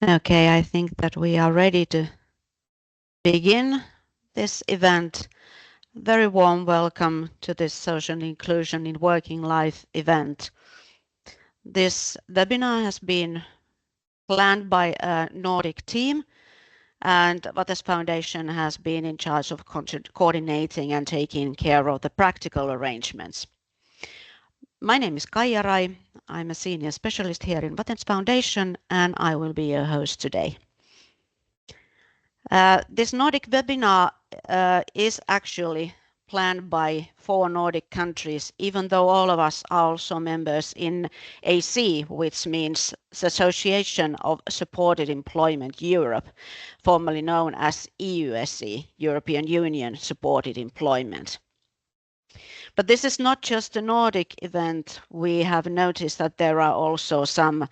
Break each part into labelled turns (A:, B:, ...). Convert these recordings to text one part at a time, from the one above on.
A: Okay, I think that we are ready to begin this event. Very warm welcome to this Social Inclusion in Working Life event. This webinar has been planned by a Nordic team, and Vates Foundation has been in charge of coordinating and taking care of the practical arrangements. My name is Kaija Rai. I'm a senior specialist here in Vates Foundation, and I will be your host today. This Nordic webinar is actually planned by 4 Nordic countries, even though all of us are also members in AC, which means the Association of Supported Employment Europe, formerly known as EUSE, European Union Supported Employment. But this is not just a Nordic event. We have noticed that there are also some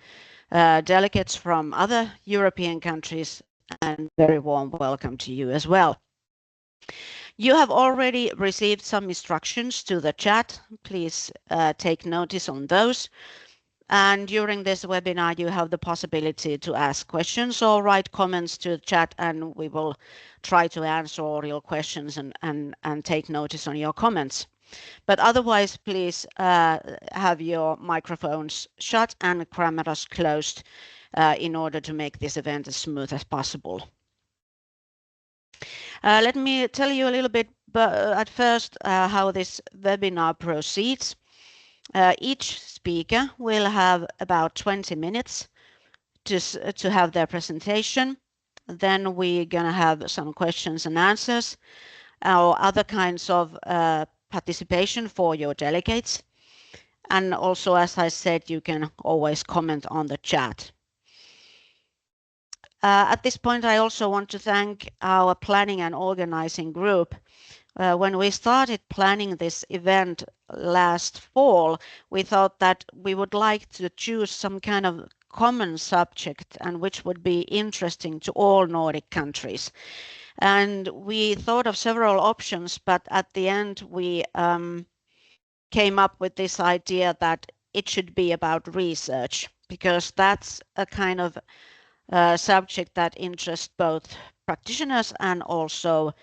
A: delegates from other European countries, and very warm welcome to you as well. You have already received some instructions to the chat. Please take notice on those. And during this webinar, you have the possibility to ask questions or write comments to the chat, and we will try to answer all your questions and take notice on your comments. But otherwise, please have your microphones shut and cameras closed in order to make this event as smooth as possible. Let me tell you a little bit at first how this webinar proceeds. Each speaker will have about 20 minutes to have their presentation. Then we're going to have some questions and answers or other kinds of participation for your delegates. And also, as I said, you can always comment on the chat. At this point, I also want to thank our planning and organizing group. When we started planning this event last fall, we thought that we would like to choose some kind of common subject and which would be interesting to all Nordic countries. And we thought of several options, but at the end we came up with this idea that it should be about research, because that's a kind of subject that interests both practitioners and also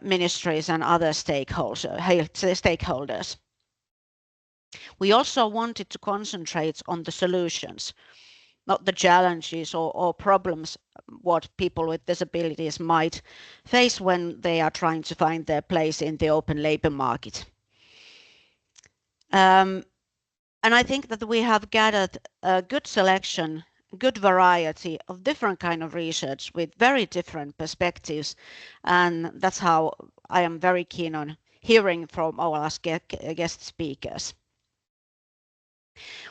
A: ministries and other stakeholders. We also wanted to concentrate on the solutions, not the challenges or problems what people with disabilities might face when they are trying to find their place in the open labor market. And I think that we have gathered a good selection, good variety of different kind of research with very different perspectives, and that's how I am very keen on hearing from our guest speakers.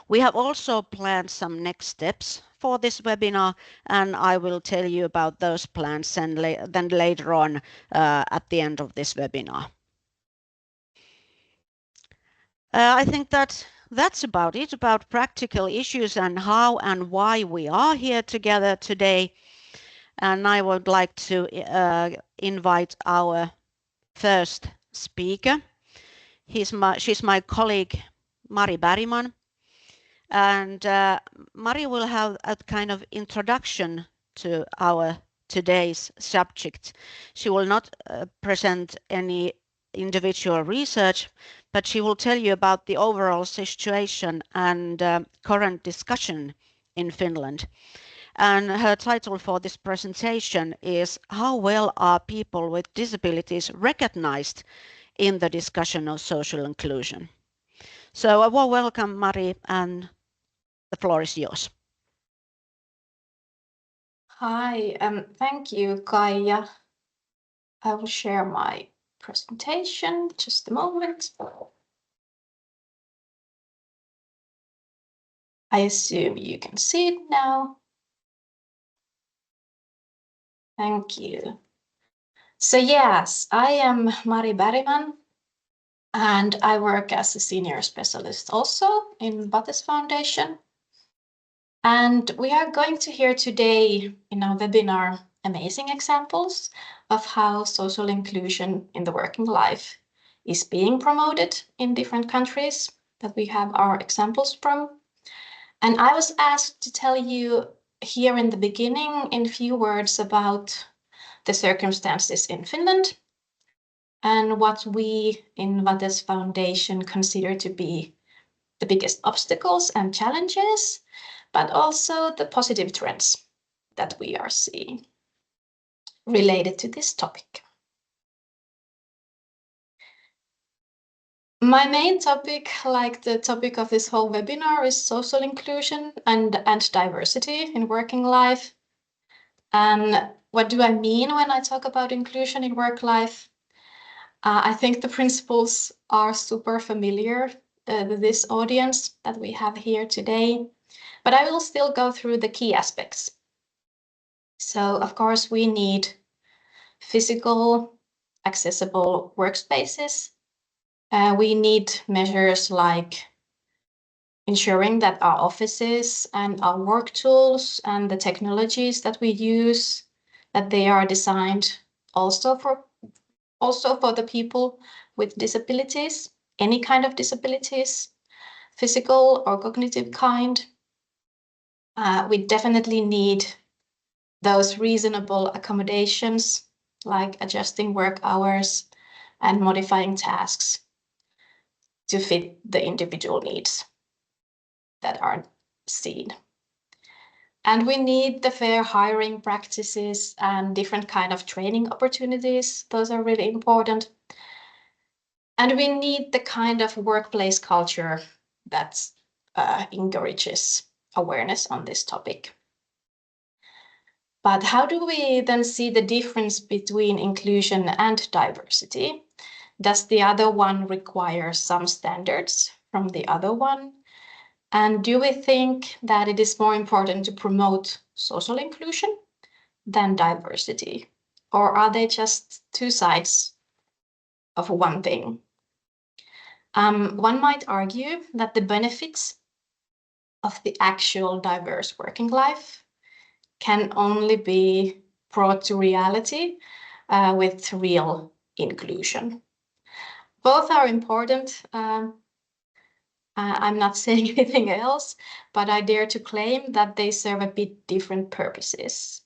A: We have also planned some next steps for this webinar, and I will tell you about those plans and then later on at the end of this webinar. I think that's about it, about practical issues and how and why we are here together today. And I would like to invite our first speaker. She's my colleague, Mari Bergman. And Mari will have a kind of introduction to our today's subject. She will not present any individual research, but she will tell you about the overall situation and current discussion in Finland. And her title for this presentation is "How well are people with disabilities recognized in the discussion of social inclusion?" So a warm welcome, Mari, and the floor is yours.
B: Hi, thank you, Kaija. I will share my presentation, just a moment. I assume you can see it now. Thank you. So yes, I am Mari Bergman, and I work as a senior specialist also in Vates Foundation. And we are going to hear today in our webinar amazing examples of how social inclusion in the working life is being promoted in different countries that we have our examples from. And I was asked to tell you here in the beginning in few words about the circumstances in Finland and what we in Vates Foundation consider to be the biggest obstacles and challenges, but also the positive trends that we are seeing related to this topic. My main topic, like the topic of this whole webinar, is social inclusion and diversity in working life. And what do I mean when I talk about inclusion in work life? I think the principles are super familiar to this audience that we have here today, but I will still go through the key aspects. So, of course, we need physical, accessible workspaces. We need measures like ensuring that our offices and our work tools and the technologies that we use, that they are designed also for the people with disabilities, any kind of disabilities, physical or cognitive kind. We definitely need those reasonable accommodations like adjusting work hours and modifying tasks to fit the individual needs that are seen. And we need the fair hiring practices and different kind of training opportunities. Those are really important. And we need the kind of workplace culture that encourages awareness on this topic. But how do we then see the difference between inclusion and diversity? Does the other one require some standards from the other one? And do we think that it is more important to promote social inclusion than diversity? Or are they just two sides of one thing? One might argue that the benefits of the actual diverse working life can only be brought to reality with real inclusion. Both are important. I'm not saying anything else, but I dare to claim that they serve a bit different purposes,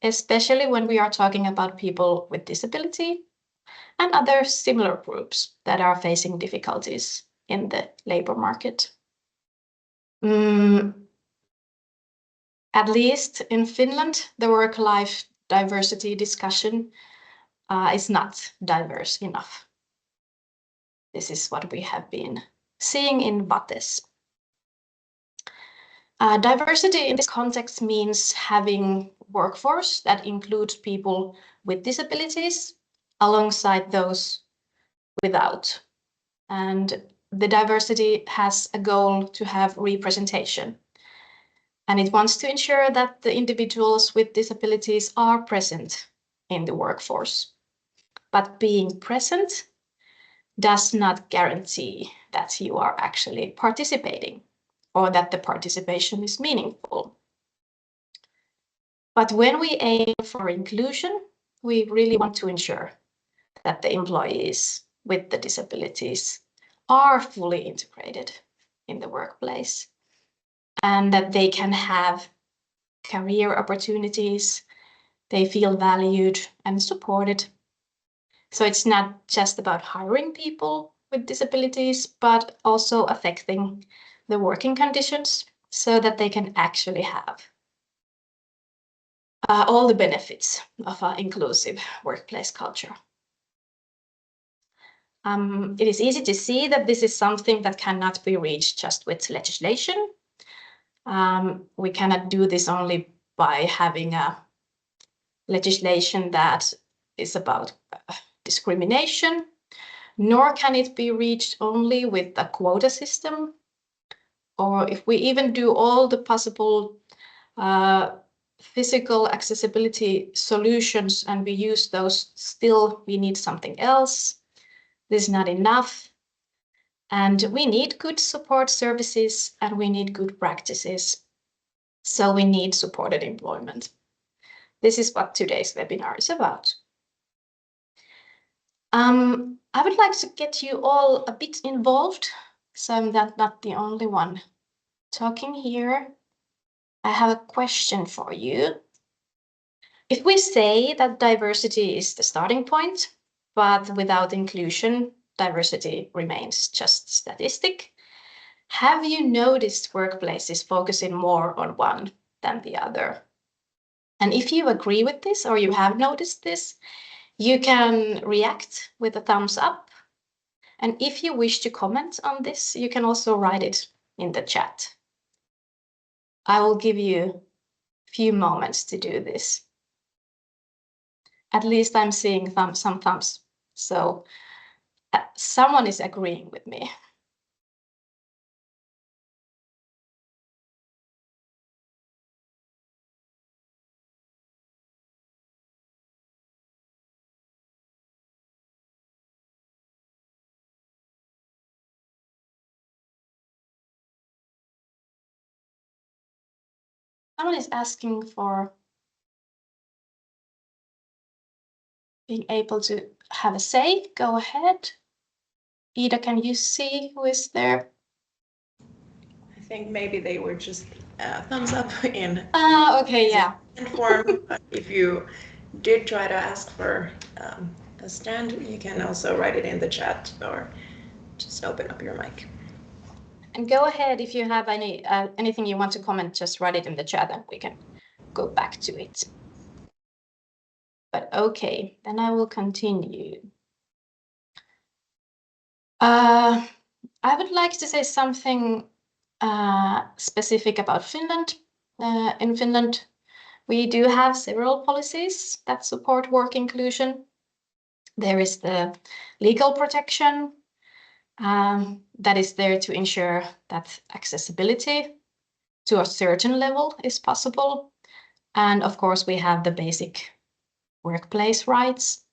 B: especially when we are talking about people with disability and other similar groups that are facing difficulties in the labor market. At least in Finland, the work-life diversity discussion is not diverse enough. This is what we have been seeing in Vates. Diversity in this context means having workforce that includes people with disabilities alongside those without. And the diversity has a goal to have representation. And it wants to ensure that the individuals with disabilities are present in the workforce. But being present does not guarantee that you are actually participating or that the participation is meaningful. But when we aim for inclusion, we really want to ensure that the employees with the disabilities are fully integrated in the workplace and that they can have career opportunities, they feel valued and supported. So it's not just about hiring people with disabilities, but also affecting the working conditions so that they can actually have all the benefits of an inclusive workplace culture. It is easy to see that this is something that cannot be reached just with legislation. We cannot do this only by having a legislation that is about discrimination, nor can it be reached only with a quota system, or if we even do all the possible physical accessibility solutions and we use those, still we need something else. This is not enough. And we need good support services and we need good practices. So we need supported employment. This is what today's webinar is about. I would like to get you all a bit involved, so I'm not the only one talking here. I have a question for you. If we say that diversity is the starting point, but without inclusion, diversity remains just statistic, have you noticed workplaces focusing more on one than the other? And if you agree with this or you have noticed this, you can react with a thumbs up. And if you wish to comment on this, you can also write it in the chat. I will give you a few moments to do this. At least I'm seeing some thumbs. So someone is agreeing with me. Someone is asking for being able to have a say. Go ahead. Ida, can you see who is there?
C: I think maybe they were just thumbs up in
B: okay, yeah.
C: form. But if you did try to ask for a stand, you can also write it in the chat or just open up your mic.
B: And go ahead if you have anything you want to comment, just write it in the chat and we can go back to it. But okay, then I will continue. I would like to say something specific about Finland. In Finland, we do have several policies that support work inclusion. There is the legal protection that is there to ensure that accessibility to a certain level is possible. And of course, we have the basic workplace rights.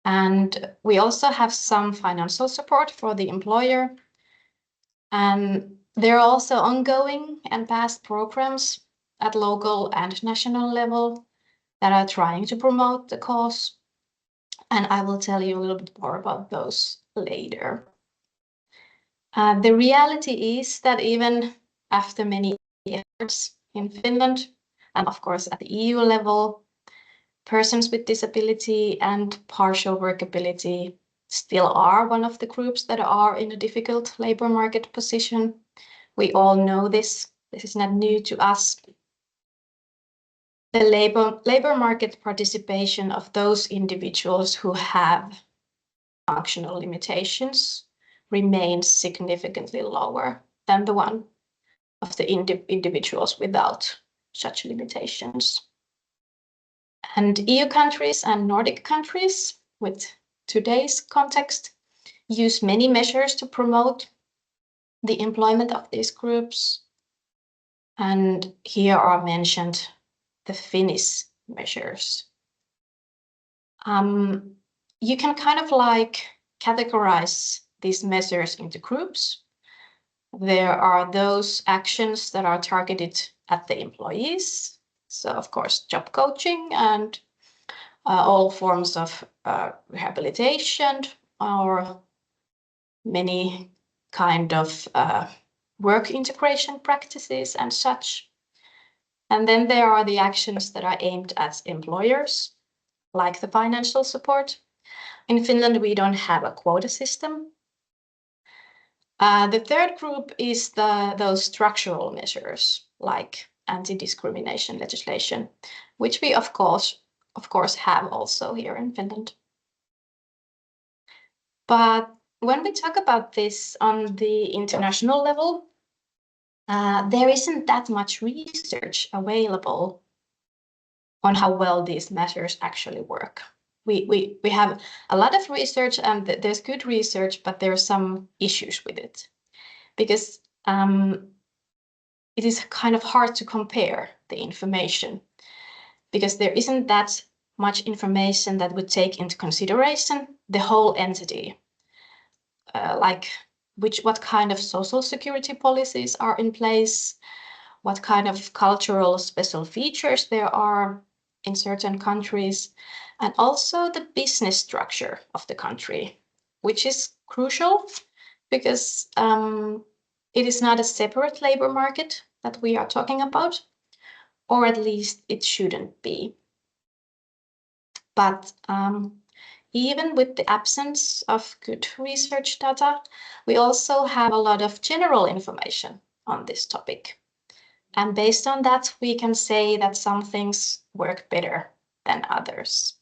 B: And we also have some financial support for the employer. And there are also ongoing and past programs at local and national level that are trying to promote the cause. And I will tell you a little bit more about those later. The reality is that even after many efforts in Finland, and of course at the EU level, persons with disability and partial workability still are one of the groups that are in a difficult labor market position. We all know this. This is not new to us. The labor market participation of those individuals who have functional limitations remains significantly lower than the one of the individuals without such limitations. And EU countries and Nordic countries, with today's context, use many measures to promote the employment of these groups. And here are mentioned the Finnish measures. You can kind of like categorize these measures into groups. There are those actions that are targeted at the employees. So of course, job coaching and all forms of rehabilitation or many kind of work integration practices and such. And then there are the actions that are aimed at employers, like the financial support. In Finland, we don't have a quota system. The third group is those structural measures, like anti-discrimination legislation, which we of course have also here in Finland. But when we talk about this on the international level, there isn't that much research available on how well these measures actually work. We have a lot of research and there's good research, but there are some issues with it because it is kind of hard to compare the information because there isn't that much information that would take into consideration the whole entity, like what kind of social security policies are in place, what kind of cultural special features there are in certain countries, and also the business structure of the country, which is crucial because it is not a separate labor market. that we are talking about, or at least it shouldn't be. But even with the absence of good research data, we also have a lot of general information on this topic. And based on that, we can say that some things work better than others.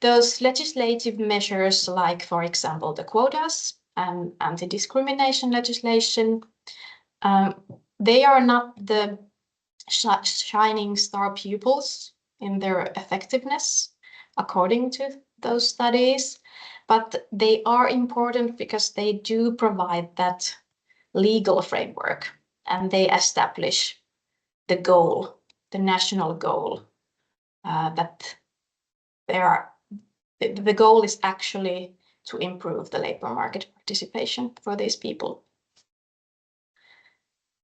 B: Those legislative measures, like, for example, the quotas and anti-discrimination legislation, they are not the shining star pupils in their effectiveness, according to those studies, but they are important because they do provide that legal framework, and they establish the goal, the national goal, that the goal is actually to improve the labor market participation for these people.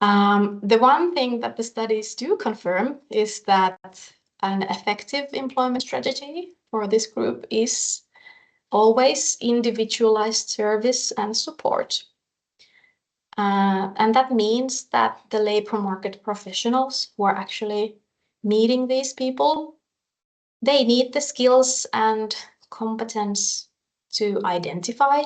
B: The one thing that the studies do confirm is that an effective employment strategy for this group is always individualized service and support. And that means that the labor market professionals who are actually meeting these people, they need the skills and competence to identify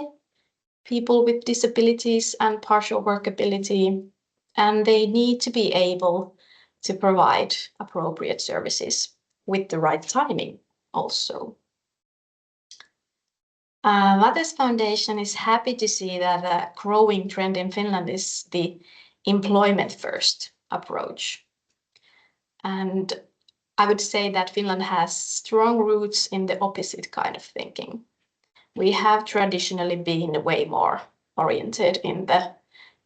B: people with disabilities and partial workability, and they need to be able to provide appropriate services with the right timing also. Vates Foundation is happy to see that a growing trend in Finland is the employment first approach. And I would say that Finland has strong roots in the opposite kind of thinking. We have traditionally been way more oriented in the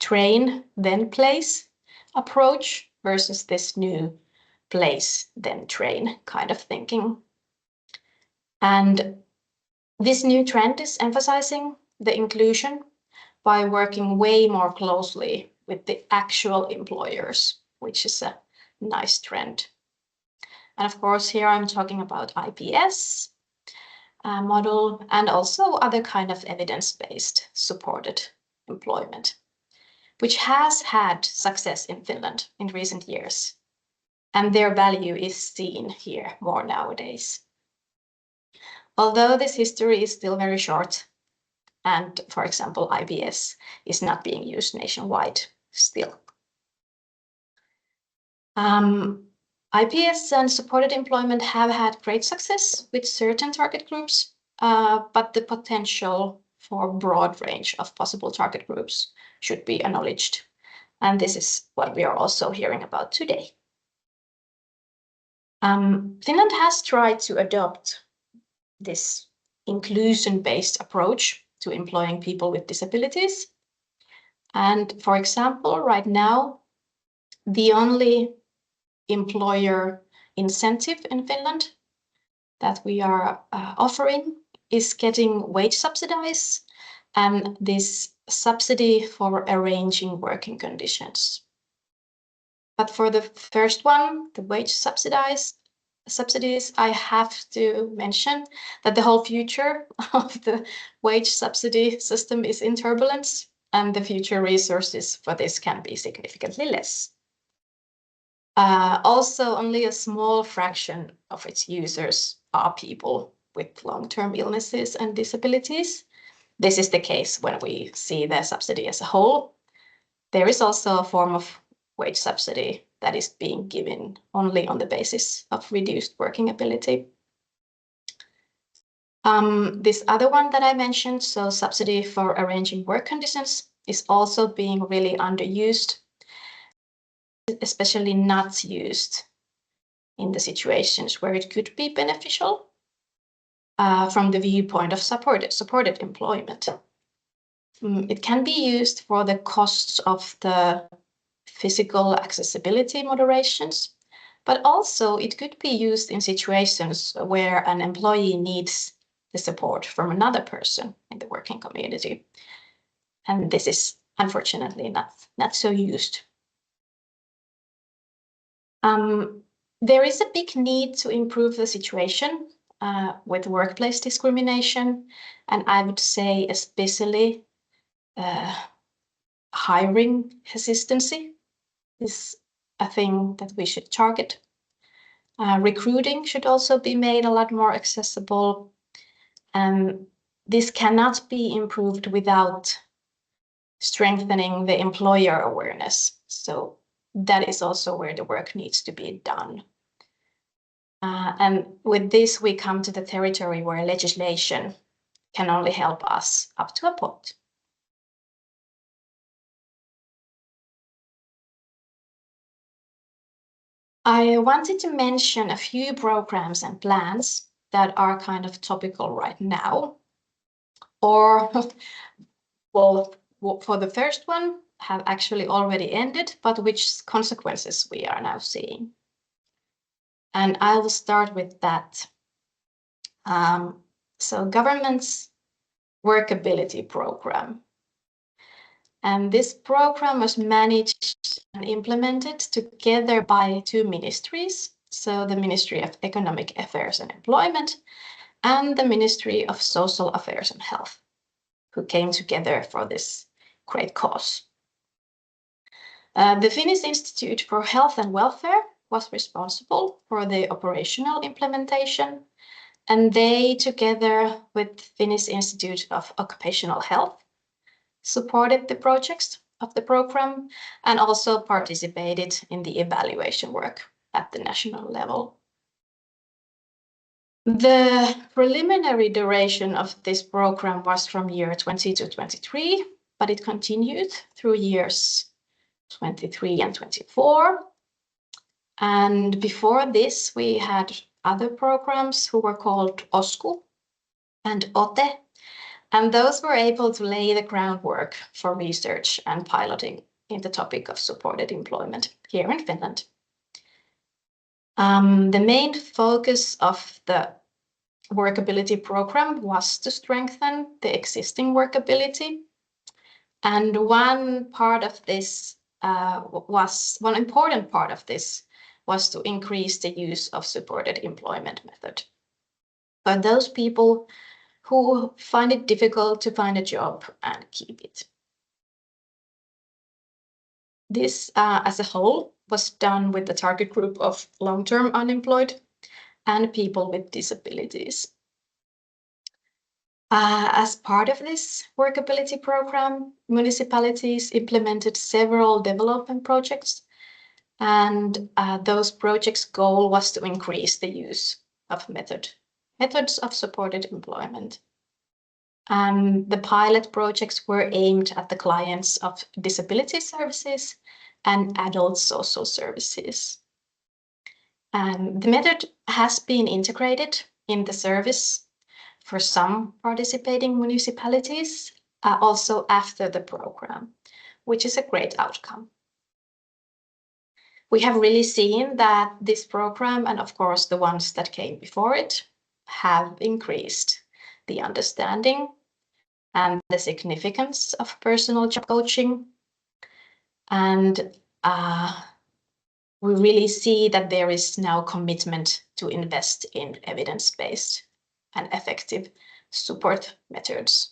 B: train then place approach versus this new place then train kind of thinking. And this new trend is emphasizing the inclusion by working way more closely with the actual employers, which is a nice trend. And of course, here I'm talking about IPS model and also other kind of evidence-based supported employment, which has had success in Finland in recent years. And their value is seen here more nowadays. Although this history is still very short, and for example, IBS is not being used nationwide still. IPS and supported employment have had great success with certain target groups, but the potential for a broad range of possible target groups should be acknowledged. And this is what we are also hearing about today. Finland has tried to adopt this inclusion-based approach to employing people with disabilities. And for example, right now, the only employer incentive in Finland that we are offering is getting wage subsidies and this subsidy for arranging working conditions. But for the first one, the wage subsidies, I have to mention that the whole future of the wage subsidy system is in turbulence, and the future resources for this can be significantly less. Also, only a small fraction of its users are people with long-term illnesses and disabilities. This is the case when we see the subsidy as a whole. There is also a form of wage subsidy that is being given only on the basis of reduced working ability. This other one that I mentioned, so subsidy for arranging work conditions, is also being really underused, especially not used in the situations where it could be beneficial from the viewpoint of supported employment. It can be used for the costs of the physical accessibility moderations, but also it could be used in situations where an employee needs the support from another person in the working community. And this is unfortunately not so used. There is a big need to improve the situation with workplace discrimination, and I would say especially hiring hesitancy is a thing that we should target. Recruiting should also be made a lot more accessible. And this cannot be improved without strengthening the employer awareness. So that is also where the work needs to be done. And with this, we come to the territory where legislation can only help us up to a point. I wanted to mention a few programs and plans that are kind of topical right now, or well, for the first one, have actually already ended, but which consequences we are now seeing. And I'll start with that. So government's workability program. And this program was managed and implemented together by two ministries. So the Ministry of Economic Affairs and Employment and the Ministry of Social Affairs and Health, who came together for this great cause. The Finnish Institute for Health and Welfare was responsible for the operational implementation, and they, together with Finnish Institute of Occupational Health, supported the projects of the program and also participated in the evaluation work at the national level. The preliminary duration of this program was from year 20 to 23, but it continued through years 23 and 24. And before this, we had other programs who were called OSKU and OTE, and those were able to lay the groundwork for research and piloting in the topic of supported employment here in Finland. The main focus of the workability program was to strengthen the existing workability. And one important part of this was to increase the use of supported employment method for those people who find it difficult to find a job and keep it. This, as a whole, was done with the target group of long-term unemployed and people with disabilities. As part of this workability program, municipalities implemented several development projects, and those projects' goal was to increase the use of methods of supported employment. The pilot projects were aimed at the clients of disability services and adult social services. The method has been integrated in the service for some participating municipalities, also after the program, which is a great outcome. We have really seen that this program, and of course the ones that came before it, have increased the understanding and the significance of personal job coaching. And we really see that there is now commitment to invest in evidence-based and effective support methods.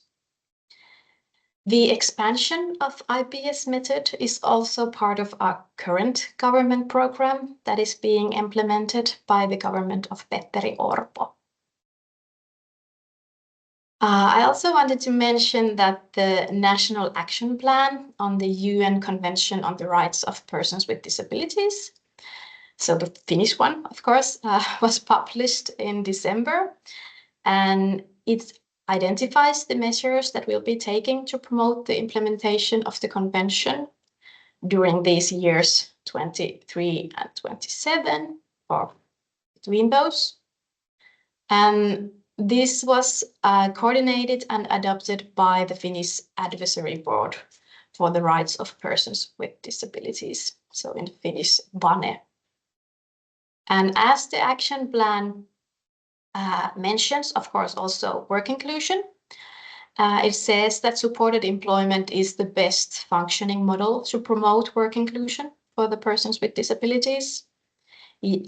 B: The expansion of IPS method is also part of our current government program that is being implemented by the government of Petteri Orpo. I also wanted to mention that the National Action Plan on the UN Convention on the Rights of Persons with Disabilities, so the Finnish one, of course, was published in December, and it identifies the measures that we'll be taking to promote the implementation of the convention during these years 23 and 27, or between those. And this was coordinated and adopted by the Finnish Advisory Board for the Rights of Persons with Disabilities, so in Finnish, VANE. And as the action plan mentions, of course, also work inclusion, it says that supported employment is the best functioning model to promote work inclusion for the persons with disabilities.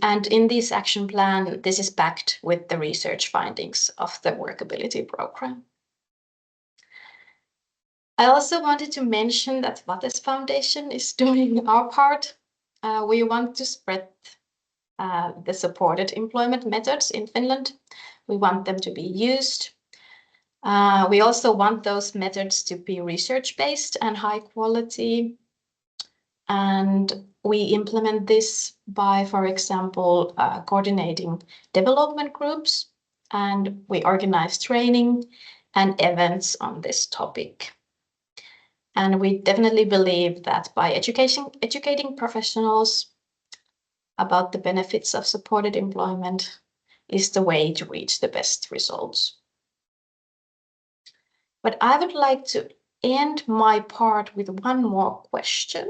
B: And in this action plan, this is backed with the research findings of the workability program. I also wanted to mention that Vates Foundation is doing our part. We want to spread the supported employment methods in Finland. We want them to be used. We also want those methods to be research-based and high quality. And we implement this by, for example, coordinating development groups, and we organize training and events on this topic. And we definitely believe that by educating professionals about the benefits of supported employment is the way to reach the best results. But I would like to end my part with one more question.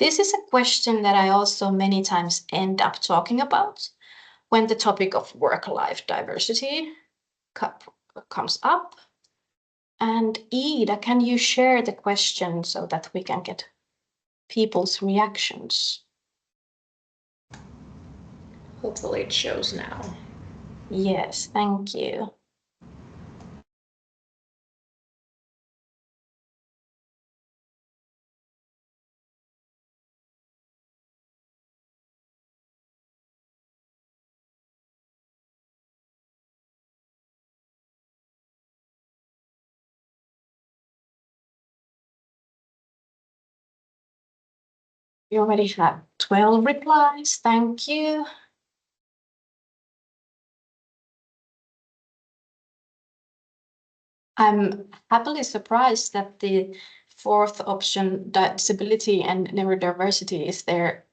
B: This is a question that I also many times end up talking about when the topic of work-life diversity comes up. And Ida, can you share the question so that we can get people's reactions?
C: Hopefully it shows now.
B: Yes, thank you. We already have 12 replies. Thank you. I'm happily surprised that the fourth option, disability and neurodiversity, is there.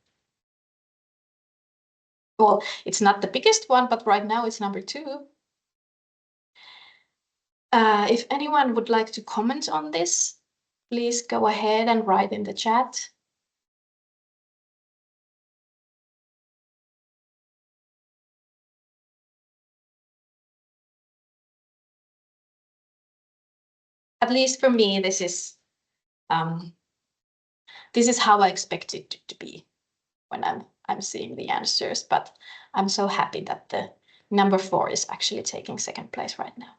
B: Well, it's not the biggest one, but right now it's number 2. If anyone would like to comment on this, please go ahead and write in the chat. At least for me, this is how I expect it to be when I'm seeing the answers. But I'm so happy that the number 4 is actually taking second place right now.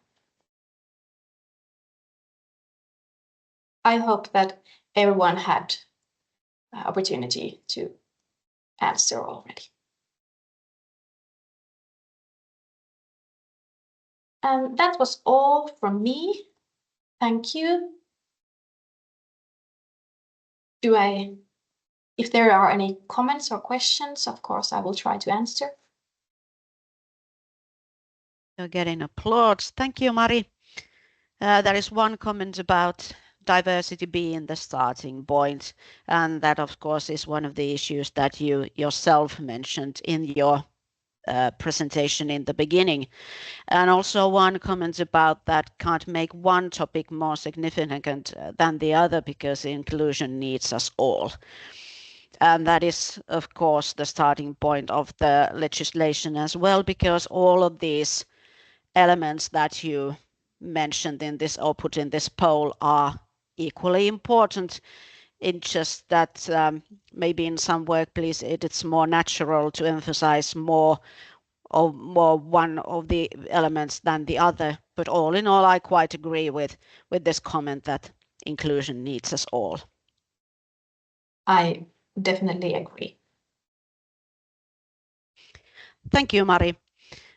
B: I hope that everyone had opportunity to answer already. And that was all from me. Thank you. If there are any comments or questions, of course, I will try to answer.
A: You're getting applause. Thank you, Mari. There is one comment about diversity being the starting point, and that, of course, is one of the issues that you yourself mentioned in your presentation in the beginning. And also one comment about that can't make one topic more significant than the other because inclusion needs us all. And that is, of course, the starting point of the legislation as well, because all of these elements that you mentioned in this or put in this poll are equally important. It's just that maybe in some workplace it's more natural to emphasize more one of the elements than the other. But all in all, I quite agree with this comment that inclusion needs us all.
B: I definitely agree.
A: Thank you, Mari.